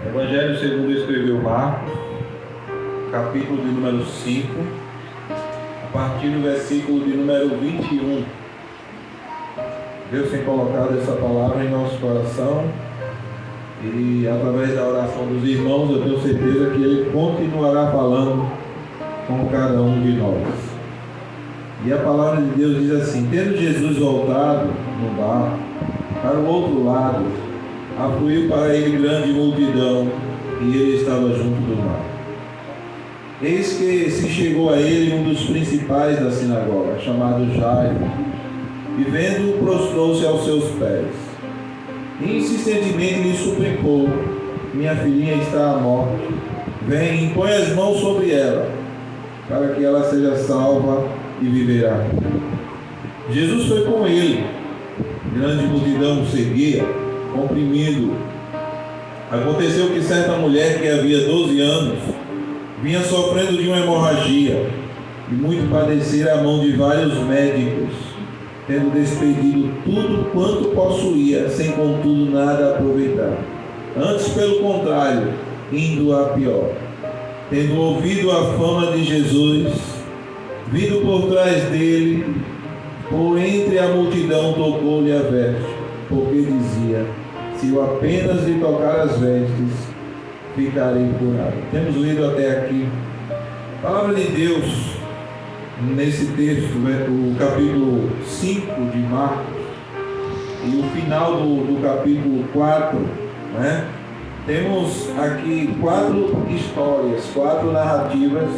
Evangelho segundo escreveu Marcos, capítulo de número 5, a partir do versículo de número 21. Deus tem colocado essa palavra em nosso coração e através da oração dos irmãos eu tenho certeza que Ele continuará falando com cada um de nós. E a palavra de Deus diz assim: tendo Jesus voltado no barco para o outro lado, afluiu para ele grande multidão, e ele estava junto do mar. Eis que se chegou a ele um dos principais da sinagoga, chamado Jairo, e vendo-o prostrou-se aos seus pés, e insistentemente lhe suplicou: minha filhinha está à morte, vem, impõe as mãos sobre ela, para que ela seja salva e viverá. Jesus foi com ele, grande multidão o seguia, comprimindo. Aconteceu que certa mulher que havia 12 anos vinha sofrendo de uma hemorragia e muito padecera a mão de vários médicos, tendo despedido tudo quanto possuía, sem contudo nada aproveitar. Antes, pelo contrário, indo a pior. Tendo ouvido a fama de Jesus, vindo por trás dele, por entre a multidão, tocou-lhe a veste, porque dizia: se eu apenas lhe tocar as vestes, ficarei curado. Temos lido até aqui a palavra de Deus nesse texto, o capítulo 5 de Marcos e o final do capítulo 4, né? Temos aqui 4 histórias, 4 narrativas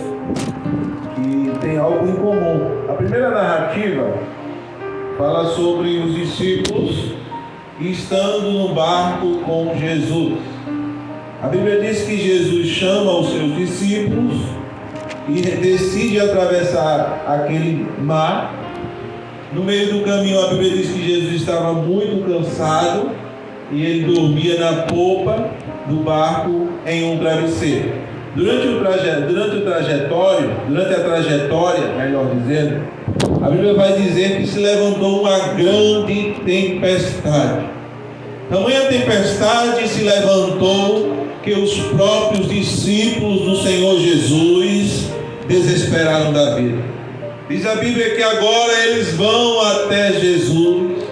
que têm algo em comum. A primeira narrativa fala sobre os discípulos estando no barco com Jesus. A Bíblia diz que Jesus chama os seus discípulos e decide atravessar aquele mar. No meio do caminho, a Bíblia diz que Jesus estava muito cansado e ele dormia na popa do barco em um travesseiro. Durante a trajetória, melhor dizendo, a Bíblia vai dizer que se levantou uma grande tempestade. Tamanha tempestade se levantou que os próprios discípulos do Senhor Jesus desesperaram da vida. Diz a Bíblia que agora eles vão até Jesus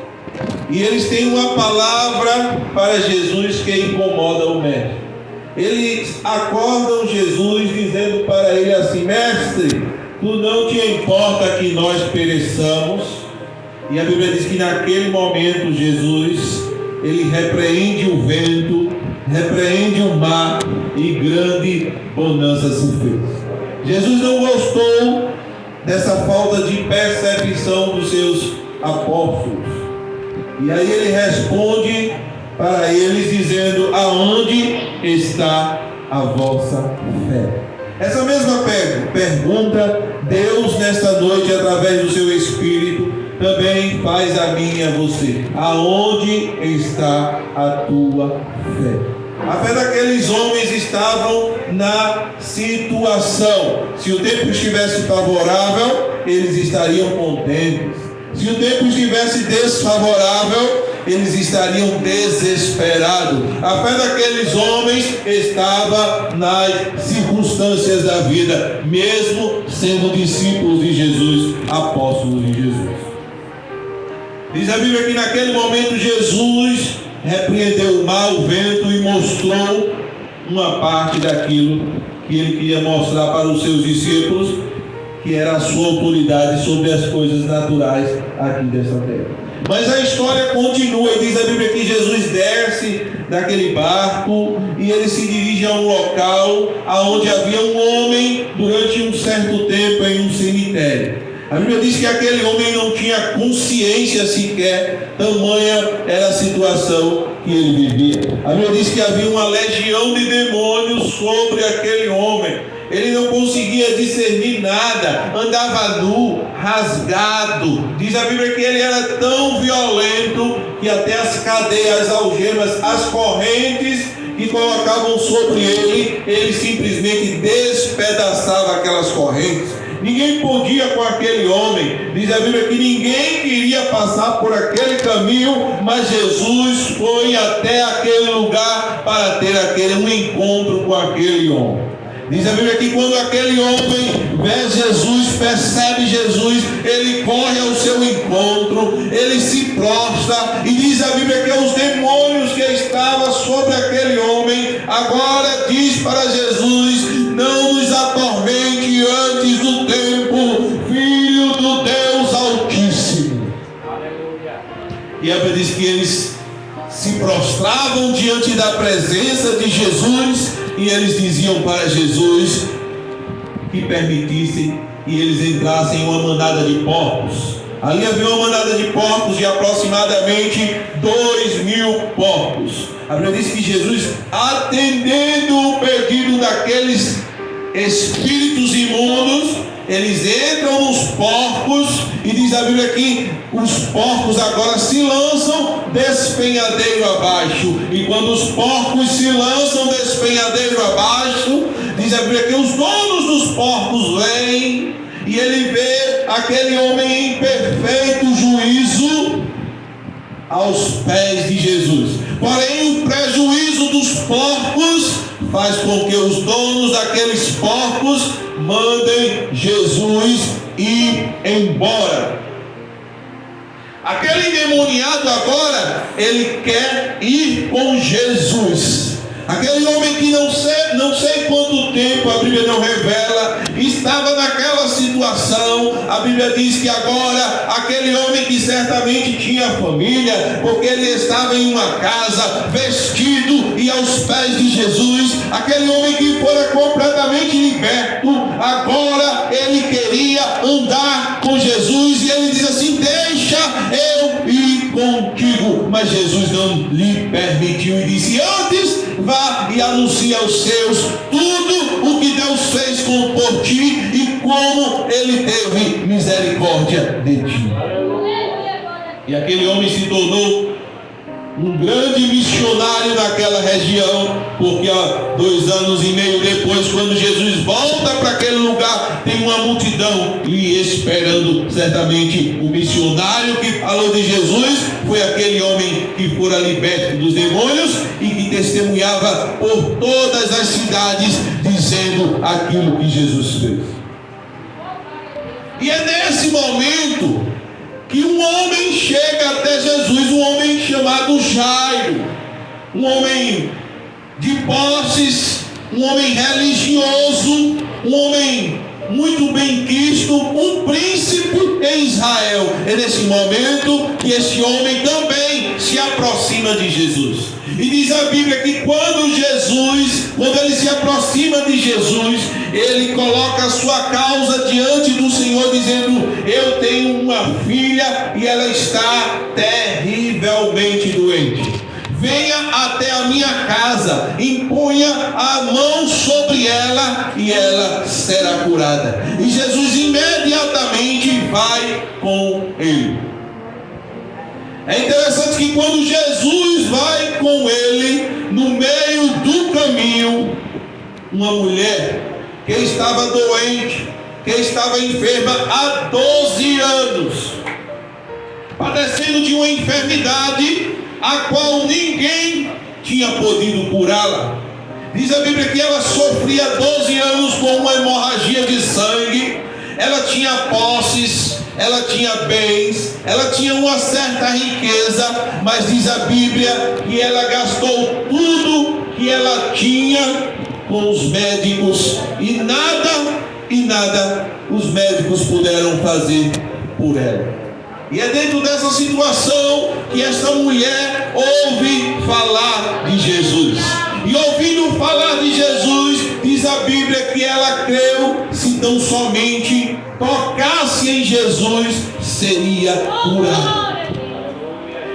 e eles têm uma palavra para Jesus que incomoda o mestre. Eles acordam Jesus dizendo para ele assim: mestre, tu não te importa que nós pereçamos? E a Bíblia diz que naquele momento Jesus, ele repreende o vento, repreende o mar e grande bonança se fez. Jesus não gostou dessa falta de percepção dos seus apóstolos. E aí ele responde para eles dizendo: aonde está a vossa fé? Essa mesma pergunta, Deus nesta noite, através do seu Espírito, também faz a mim e a você. Aonde está a tua fé? A fé daqueles homens estavam na situação. Se o tempo estivesse favorável, eles estariam contentes. Se o tempo estivesse desfavorável, eles estariam desesperados. A fé daqueles homens estava nas circunstâncias da vida, mesmo sendo discípulos de Jesus, apóstolos de Jesus. Diz a Bíblia que naquele momento Jesus repreendeu o mar, o vento, e mostrou uma parte daquilo que ele queria mostrar para os seus discípulos, que era a sua autoridade sobre as coisas naturais aqui dessa terra. Mas a história continua e diz a Bíblia que Jesus desce daquele barco e ele se dirige a um local onde havia um homem durante um certo tempo em um cemitério. A Bíblia diz que aquele homem não tinha consciência sequer, tamanha era a situação que ele vivia. A Bíblia diz que havia uma legião de demônios sobre aquele homem. Ele não conseguia discernir nada, andava nu, rasgado. Diz a Bíblia que ele era tão violento que até as cadeias, as algemas, as correntes que colocavam sobre ele, ele simplesmente despedaçava aquelas correntes. ninguém podia com aquele homem. Diz a Bíblia que ninguém queria passar por aquele caminho, mas Jesus foi até aquele lugar para ter um encontro com aquele homem. Diz a Bíblia que quando aquele homem vê Jesus, percebe Jesus, ele corre ao seu encontro, ele se prostra, e diz a Bíblia que os demônios que estavam sobre aquele homem, agora diz para Jesus: não nos atormente antes do tempo, Filho do Deus Altíssimo. E a Bíblia diz que eles se prostravam diante da presença de Jesus, e eles diziam para Jesus que permitissem que eles entrassem em uma manada de porcos. Ali havia uma manada de porcos de aproximadamente 2.000 porcos. A Bíblia diz que Jesus, atendendo o pedido daqueles espíritos imundos, eles entram nos porcos, e diz a Bíblia que os porcos agora se lançam despenhadeiro abaixo. E quando os porcos se lançam despenhadeiro abaixo, diz a Bíblia que os donos dos porcos vêm, e ele vê aquele homem em perfeito juízo aos pés de Jesus. Porém, o prejuízo dos porcos faz com que os donos daqueles porcos mandem Jesus ir embora. Aquele endemoniado agora, ele quer ir com Jesus. Aquele homem que não sei quanto tempo, a Bíblia não revela, estava naquela situação. A Bíblia diz que agora, aquele homem que certamente tinha família, porque ele estava em uma casa, vestido e aos pés de Jesus, aquele homem que fora completamente liberto, agora ele queria andar com Jesus, e ele diz assim: deixa eu ir contigo. Mas Jesus não lhe permitiu, e disse: antes vá e anuncie aos seus tudo o que Deus fez por ti e como ele teve misericórdia de ti. E aquele homem se tornou um grande missionário naquela região, porque há 2 anos e meio depois, quando Jesus volta para aquele lugar, tem uma multidão lhe esperando. Certamente o missionário que falou de Jesus foi aquele homem que fora liberto dos demônios e que testemunhava por todas as cidades dizendo aquilo que Jesus fez. E é nesse momento que um homem chega até Jesus, um homem chamado Jairo, um homem de posses, um homem religioso, um homem muito bem quisto, um príncipe em Israel. É nesse momento que esse homem também se aproxima de Jesus. E diz a Bíblia que quando ele se aproxima de Jesus, ele coloca a sua causa diante do Senhor, dizendo: eu tenho uma filha e ela está terrivelmente doente. Venha até a minha casa, imponha a mão sobre ela e ela será curada. E Jesus imediatamente vai com ele. É interessante que quando Jesus vai com ele, no meio do caminho, uma mulher que estava doente, que estava enferma há 12 anos, padecendo de uma enfermidade a qual ninguém tinha podido curá-la. Diz a Bíblia que ela sofria 12 anos com uma hemorragia de sangue. Ela tinha posses, ela tinha bens, ela tinha uma certa riqueza, mas diz a Bíblia que ela gastou tudo que ela tinha com os médicos, e nada os médicos puderam fazer por ela. E é dentro dessa situação que esta mulher ouve falar de Jesus. E ouvindo falar de Jesus, diz a Bíblia que ela creu, se tão somente tocasse em Jesus, seria curada.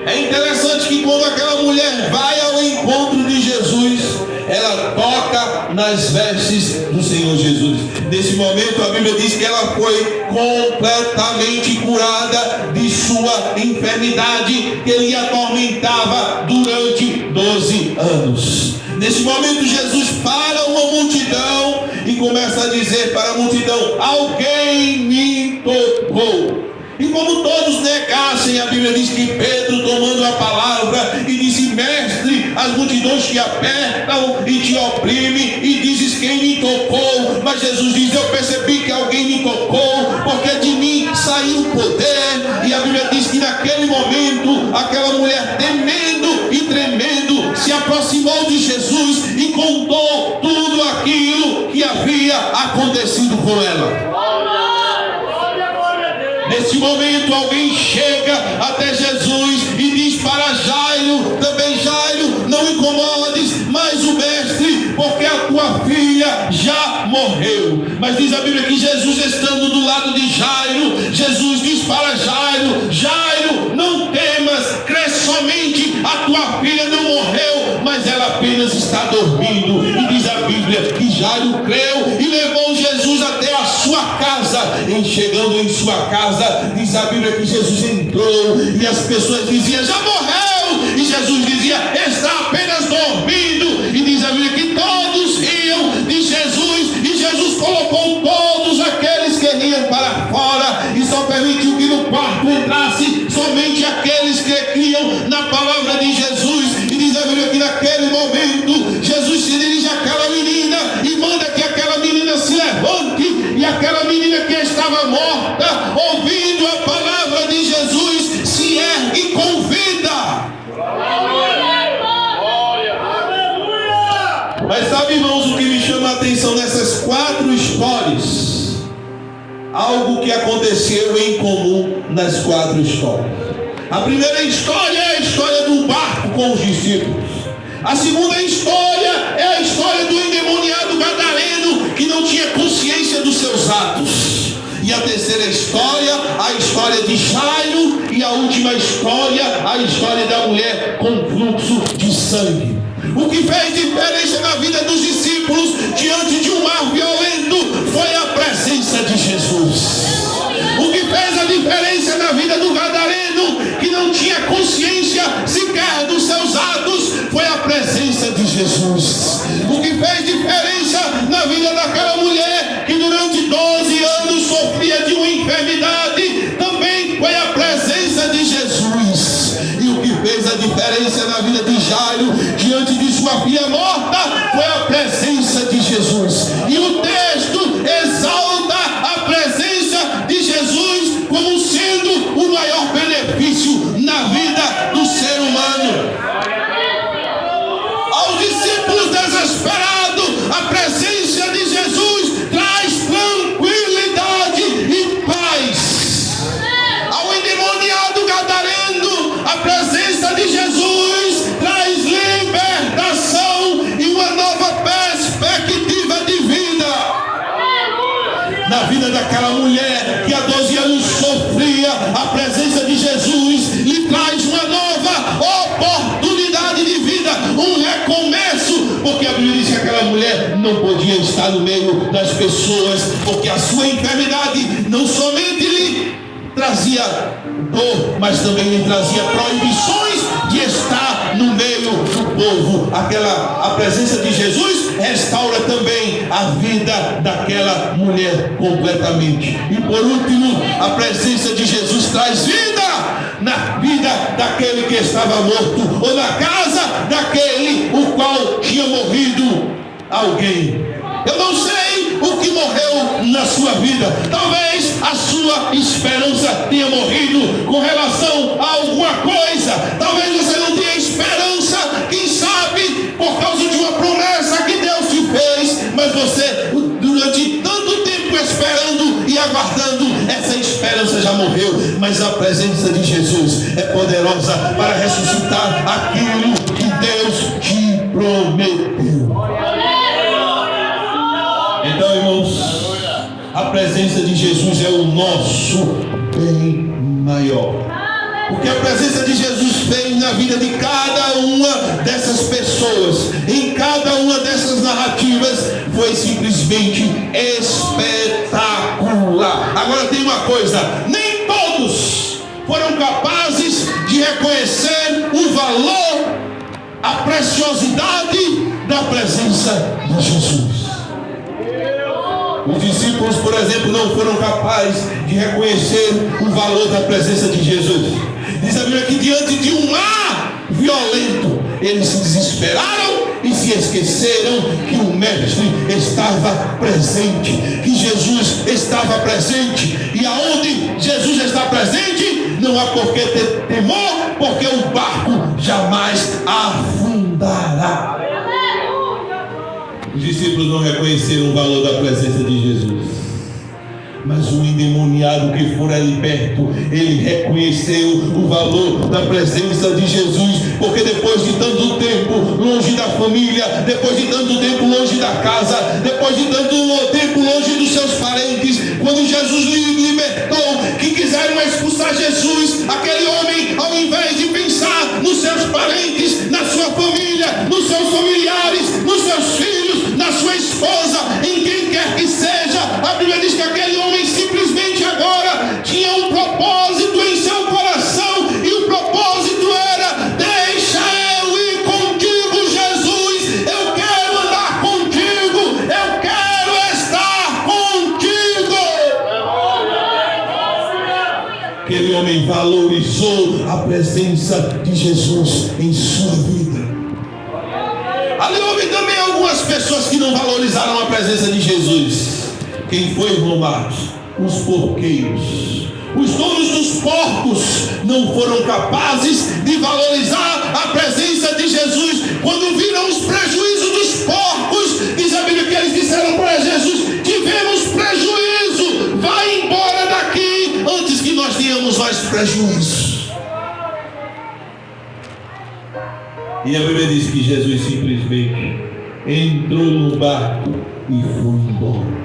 É interessante que quando aquela mulher vai ao encontro de Jesus, ela toca nas vestes do Senhor Jesus. Nesse momento a Bíblia diz que ela foi completamente curada de sua enfermidade que lhe atormentava durante 12 anos. Nesse momento Jesus para uma multidão, e começa a dizer para a multidão: alguém me tocou. E como todos negassem, a Bíblia diz que Pedro, tomando a palavra, e disse: mestre, as multidões te apertam e te oprimem, e dizes: quem me tocou? Mas Jesus diz: eu percebi que alguém me tocou, porque de mim saiu o poder. E a Bíblia diz que naquele momento, aquela mulher, temendo e tremendo, se aproximou de Jesus e contou tudo aquilo que havia acontecido com ela. Nesse momento alguém chega até Jesus e diz para Jairo, também Jairo, não incomodes mais o mestre, porque a tua filha já morreu. Mas diz a Bíblia que Jesus, estando do lado de Jairo, Jesus diz para Jairo: Jairo, não temas, crê somente, a tua filha não morreu, mas ela apenas está dormindo. E diz a Bíblia que Jairo creu e levou Jesus até a sua casa. E chegando em sua casa, diz a Bíblia que Jesus entrou e as pessoas diziam: já morreu. E Jesus dizia: está apenas dormindo. E diz a Bíblia que todos riam de Jesus, e Jesus colocou todos aqueles que riam para fora e só permitiu que no quarto entrasse somente aqueles que criam na palavra de Jesus. E diz a Bíblia que naquele momento Jesus se dirige àquela menina e manda que aquela menina se levante, e aquela menina que estava morta, ouvindo a palavra de Jesus, se ergue com vida. Mas sabe, irmãos, o que me chama a atenção nessas 4 histórias? Algo que aconteceu em comum nas 4 histórias. A primeira história é a história do barco com os discípulos. A segunda história é a história do endemoniado gadareno que não tinha consciência dos seus atos. E a terceira história, a história de Jairo. E a última história, a história da mulher com fluxo de sangue. O que fez diferença na vida dos discípulos diante de um mar violento foi a presença de Jesus. O que fez a diferença na vida do gadareno, que não tinha consciência sequer dos seus atos, foi a presença de Jesus. O que fez diferença na vida daquela mulher que durante 12 anos sofria de uma enfermidade, também foi a presença de Jesus. E o que fez a diferença na vida de Jairo diante de sua filha morta foi a presença de Jesus. E o texto exalta a presença de Jesus como sendo o maior benefício na vida do ser humano. Aos discípulos desesperados, a presença de Jesus traz tranquilidade e paz. Ao endemoniado gadareno, a presença de Jesus traz libertação e uma nova perspectiva de vida. Na vida daquela mulher que há 12 anos sofria, a presença de Jesus lhe traz uma nova oportunidade de vida, um recomeço, porque a Bíblia diz que aquela mulher não podia estar no meio das pessoas, porque a sua enfermidade não somente lhe trazia dor, mas também lhe trazia proibições de estar no meio do povo. A presença de Jesus restaura também a vida daquela mulher completamente. E por último, a presença de Jesus traz vida na vida daquele que estava morto, ou na casa daquele o qual tinha morrido alguém. Eu não sei o que morreu na sua vida. Talvez a sua esperança tenha morrido com relação a alguma coisa. Talvez você não tenha esperança, quem sabe, por causa de uma promessa que Deus te fez. Mas você, durante tanto tempo esperando e aguardando, essa esperança já morreu. Mas a presença de Jesus é poderosa para ressuscitar aquilo que Deus te prometeu. Então, irmãos, a presença de Jesus é o nosso bem maior. O que a presença de Jesus fez na vida de cada uma dessas pessoas, em cada uma dessas narrativas, foi simplesmente espetacular. Agora tem uma coisa: nem todos foram capazes de reconhecer o valor, a preciosidade da presença de Jesus. Os discípulos, por exemplo, não foram capazes de reconhecer o valor da presença de Jesus. Diz a Bíblia que diante de um mar violento, eles se desesperaram e se esqueceram que o Mestre estava presente, que Jesus estava presente. E aonde Jesus está presente, não há por que ter temor, porque o barco jamais afundará. Os discípulos não reconheceram o valor da presença de Jesus. Mas o endemoniado que fora liberto, ele reconheceu o valor da presença de Jesus, porque depois de tanto tempo longe da família, depois de tanto tempo longe da casa, depois de tanto tempo longe dos seus parentes, quando Jesus lhe libertou, que quiseram expulsar Jesus, aquele homem, ao invés de pensar nos seus parentes, na sua família, nos seus familiares, nos seus filhos, na sua esposa, em quem quer que seja, a Bíblia diz que aquele homem simplesmente agora tinha um propósito em seu coração, e o propósito era: deixa eu ir contigo, Jesus, eu quero andar contigo, eu quero estar contigo. Aquele homem valorizou a presença de Jesus em sua vida. Ali houve também algumas pessoas que não valorizaram a presença de Jesus. Quem foi, irmão Marcos? Os porqueiros. Os donos dos porcos não foram capazes de valorizar a presença de Jesus. Quando viram os prejuízos dos porcos, diz a Bíblia que eles disseram para Jesus: tivemos prejuízo, vai embora daqui antes que nós tenhamos mais prejuízo. E a Bíblia diz que Jesus simplesmente entrou no barco e foi embora.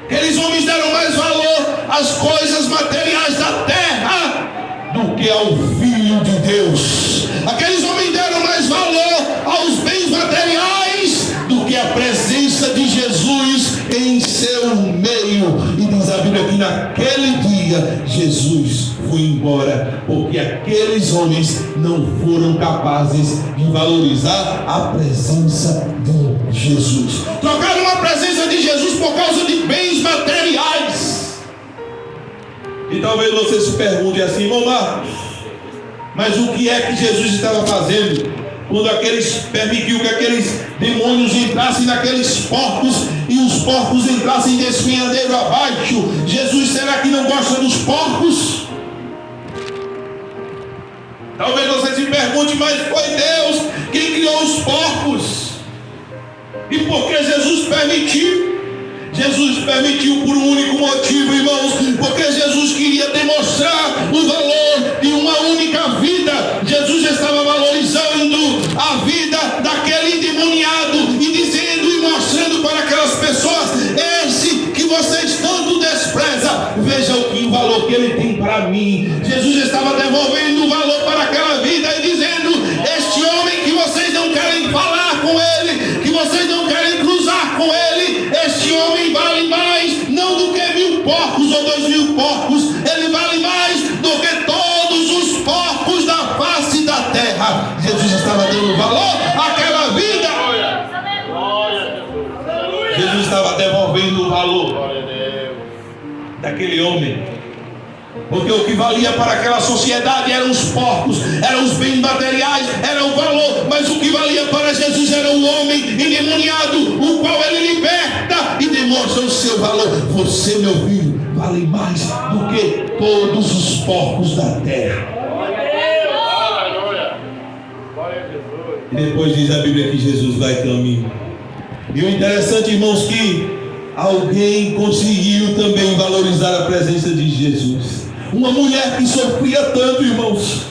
Aqueles homens deram mais valor às coisas materiais da terra do que ao Filho de Deus. Aqueles homens deram mais valor aos bens materiais do que a presença de Jesus em seu meio. E diz a Bíblia que naquele dia Jesus foi embora, porque aqueles homens não foram capazes de valorizar a presença de Jesus. Trocaram a presença de Jesus por causa de bens materiais. E talvez você se pergunte assim: irmão Marcos, mas o que é que Jesus estava fazendo quando permitiu que aqueles demônios entrassem naqueles porcos e os porcos entrassem despenhadeiro abaixo? Jesus, será que não gosta dos porcos? Talvez você se pergunte: mas foi Deus quem criou os porcos? E por que Jesus permitiu? Jesus permitiu por um único motivo, irmãos, porque Jesus queria demonstrar o valor de uma única vida. Jesus estava valorizando a vida daquele endemoniado e dizendo e mostrando para aquelas pessoas: esse que vocês tanto desprezam, veja o valor que ele tem para mim. Jesus estava devolvendo o valor para aquela vida e dizendo: este homem que vocês não querem falar com ele, que vocês não querem cruzar com ele, este homem vale mais, não do que 1000 porcos ou 2000 porcos, ele vale mais do que todos os porcos da face da terra. Jesus estava dando valor àquela vida. Jesus estava devolvendo o valor daquele homem. Porque o que valia para aquela sociedade eram os porcos, eram os bens materiais, era o valor. Mas o que valia para Jesus era o homem endemoniado, o qual ele liberta e demonstra o seu valor. Você, meu filho, vale mais do que todos os porcos da terra. E depois diz a Bíblia que Jesus vai caminho. E o interessante, irmãos, que alguém conseguiu também valorizar a presença de Jesus. Uma mulher que sofria tanto, irmãos,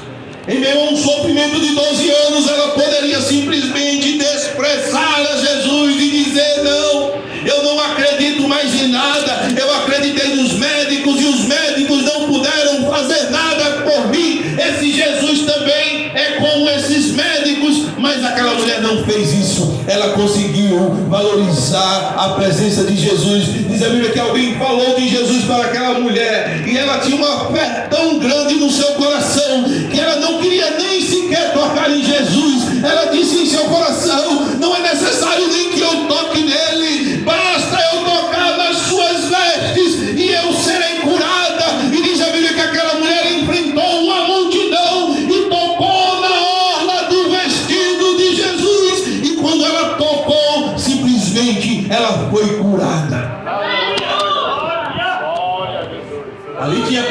em meio a um sofrimento de 12 anos, ela poderia simplesmente desprezar a Jesus e dizer: não, eu não acredito mais em nada, eu acreditei nos médicos e os médicos não puderam fazer nada por mim, esse Jesus também é como esses médicos. Mas aquela mulher não fez isso, ela conseguiu valorizar a presença de Jesus. Diz a Bíblia que alguém falou de Jesus para aquela mulher, e ela tinha uma fé tão grande no seu coração, que ela não queria nem sequer tocar em Jesus. Ela disse em seu coração: não é necessário nem que eu toque nele, basta eu tocar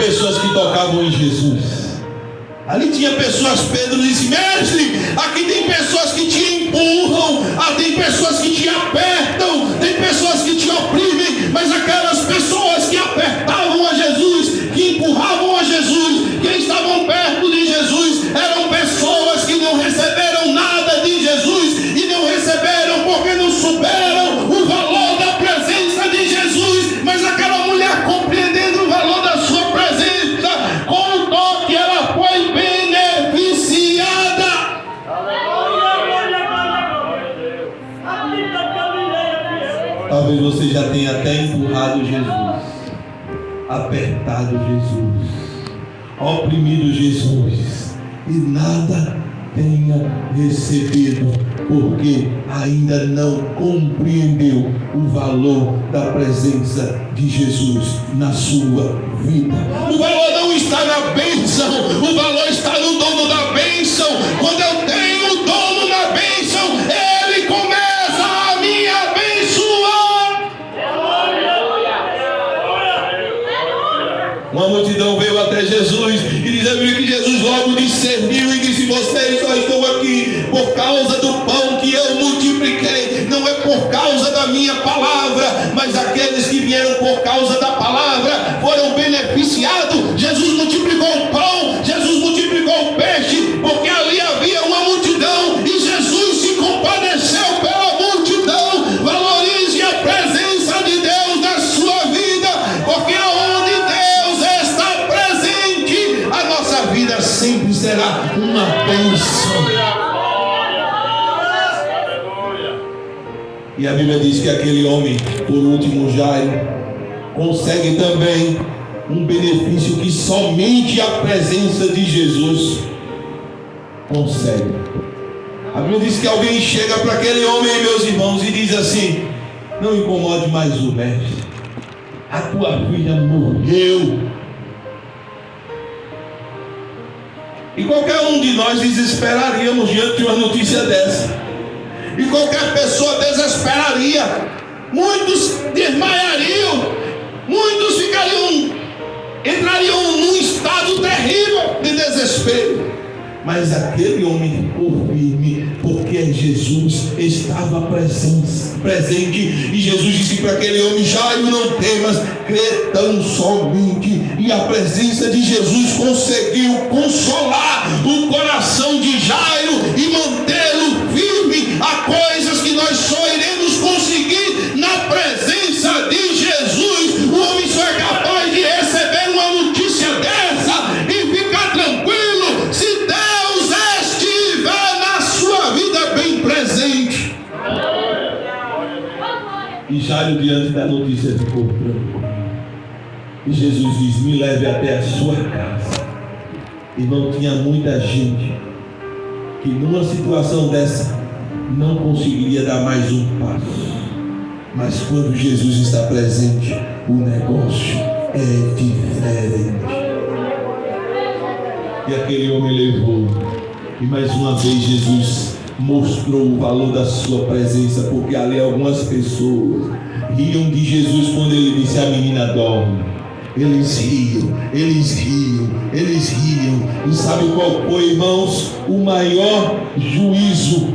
pessoas que tocavam em Jesus. Ali tinha pessoas, Pedro disse: mestre, aqui tem pessoas que te empurram, tem pessoas que te apertam, tem pessoas que te oprimem, mas aquelas pessoas que apertavam a Jesus, que empurravam a Jesus, que estavam perto de Jesus, eram pessoas que não receberam nada de Jesus, e não receberam porque não souberam o valor da presença de Jesus. Mas aquela mulher, compreendendo o valor da sua presença, com o toque ela foi beneficiada. Talvez você já tenha até empurrado Jesus, apertado Jesus, oprimido Jesus, e nada tenha recebido, porque ainda não compreendeu o valor da presença de Jesus na sua vida. O valor não está na bênção, o valor está no dono da bênção. Quando eu tenho o dono da bênção, ele começa a me abençoar. Uma multidão veio até Jesus e diz a Bíblia que Jesus logo discerniu e disse: vocês só estão aqui por causa do pão que eu multipliquei, não é por causa da minha palavra, mas aqueles que vieram por causa da palavra foram beneficiados. Jesus multiplicou o pão, Jesus multiplicou o peixe, porque ali havia uma multidão e Jesus se compadeceu pela multidão. Valorize a presença de Deus na sua vida, porque aonde Deus está presente, a nossa vida sempre será uma bênção. E a Bíblia diz que aquele homem, por último, Jairo, consegue também um benefício que somente a presença de Jesus consegue. A Bíblia diz que alguém chega para aquele homem, meus irmãos, e diz assim: não incomode mais o mestre, a tua filha morreu. E qualquer um de nós desesperaríamos diante de uma notícia dessa. E qualquer pessoa desesperaria. Muitos desmaiariam. Muitos entrariam num estado terrível de desespero. Mas aquele homem ficou firme, porque Jesus estava presente. E Jesus disse para aquele homem: Jairo, não temas, crê tão somente. E a presença de Jesus conseguiu consolar o coração de Jairo e mantê-lo firme a coisas que nós só iremos conseguir na presença de Jesus. O homem só é capaz de receber uma notícia dessa e ficar tranquilo se Deus estiver na sua vida bem presente. E Jairo, diante da notícia, ficou tranquilo. E Jesus diz: me leve até a sua casa. E não tinha muita gente que numa situação dessa não conseguiria dar mais um passo. Mas quando Jesus está presente, o negócio é diferente. E aquele homem levou. E mais uma vez Jesus mostrou o valor da sua presença, porque ali algumas pessoas riam de Jesus quando ele disse: a menina dorme. Eles riam. E sabe qual foi, irmãos, o maior juízo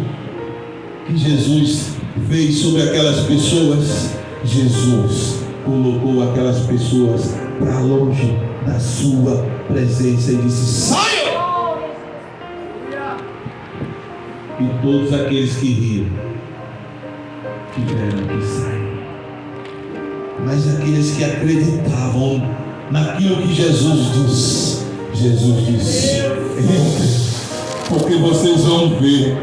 que Jesus fez sobre aquelas pessoas? Jesus colocou aquelas pessoas para longe da sua presença e disse: saiam! E todos aqueles que riam tiveram que sair. Mas aqueles que acreditavam naquilo que Jesus disse, porque vocês vão ver,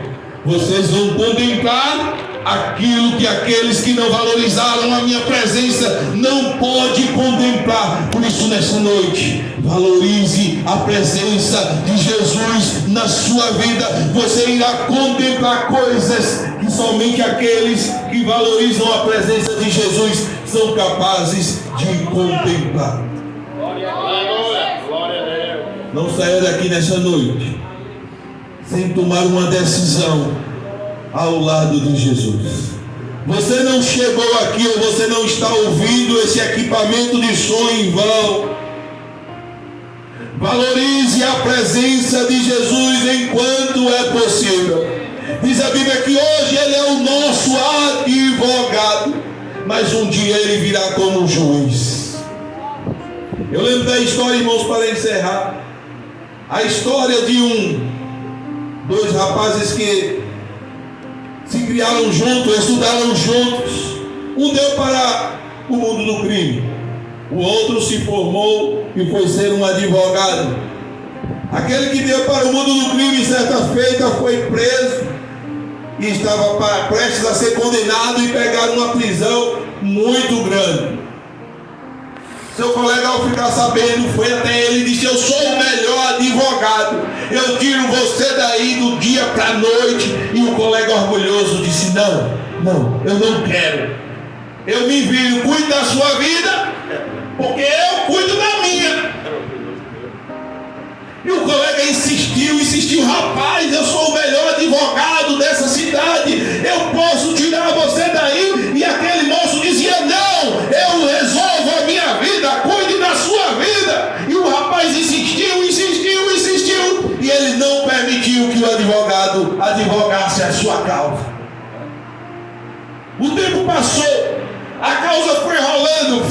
vocês vão contemplar aquilo que aqueles que não valorizaram a minha presença não podem contemplar. Por isso, nessa noite, valorize a presença de Jesus na sua vida. Você irá contemplar coisas que somente aqueles que valorizam a presença de Jesus são capazes de contemplar. Glória a Deus. Não saia daqui nessa noite sem tomar uma decisão ao lado de Jesus. Você não chegou aqui, ou você não está ouvindo esse equipamento de som em vão. Valorize a presença de Jesus enquanto é possível. Diz a Bíblia que hoje Ele é o nosso advogado, mas um dia Ele virá como juiz. Eu lembro da história, irmãos, para encerrar. A história de dois rapazes que se criaram juntos, estudaram juntos. Um deu para o mundo do crime, o outro se formou e foi ser um advogado. Aquele que deu para o mundo do crime, certa feita, foi preso e estava prestes a ser condenado e pegar uma prisão muito grande. Seu colega, ao ficar sabendo, foi até ele e disse: eu sou o melhor advogado, eu tiro você daí do dia para a noite. E o colega orgulhoso disse: não, eu não quero, eu me viro, cuide da sua vida, porque eu cuido da minha. E o colega insistiu: rapaz, eu sou o melhor advogado dessa cidade, eu posso tirar você daí. E aquele moço dizia: não, eu resolvo a minha vida, cuide da sua vida. E o rapaz insistiu, e ele não permitiu que o advogado advogasse a sua causa. O tempo passou, a causa foi rolando,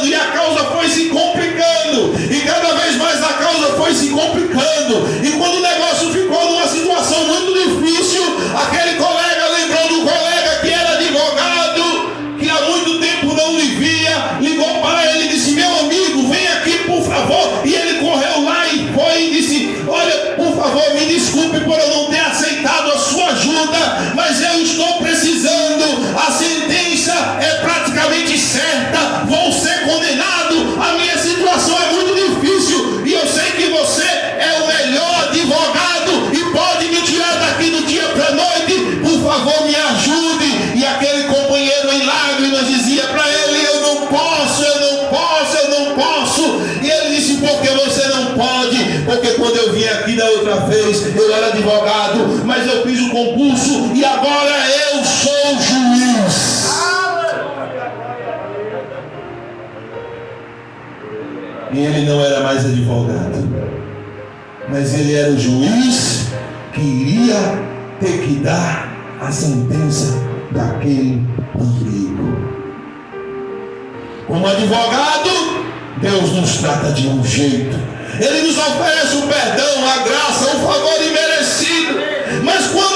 e a causa foi se complicando, e cada vez mais a causa foi se complicando. E quando o negócio ficou numa situação muito difícil, aquele colega lembrou do colega que era advogado, que há muito tempo não lhe via, ligou para ele e disse: meu amigo, vem aqui por favor. E ele correu lá e foi e disse: olha, por favor, me desculpe por eu não ter aceitado a sua ajuda, mas eu estou precisando, a sentença é praticamente certa, vou ser condenado, a minha situação é muito difícil, e eu sei que você é o melhor advogado e pode me tirar daqui do dia para a noite, por favor me ajude. E aquele companheiro em lágrimas dizia para ele: eu não posso. E ele disse: por que você não pode? Porque quando eu vim aqui da outra vez, eu era advogado, mas eu fiz o concurso e agora eu sou juiz. E ele não era mais advogado, mas ele era o juiz que iria ter que dar a sentença daquele amigo. Como advogado, Deus nos trata de um jeito. Ele nos oferece o perdão, a graça, o favor imerecido. Mas quando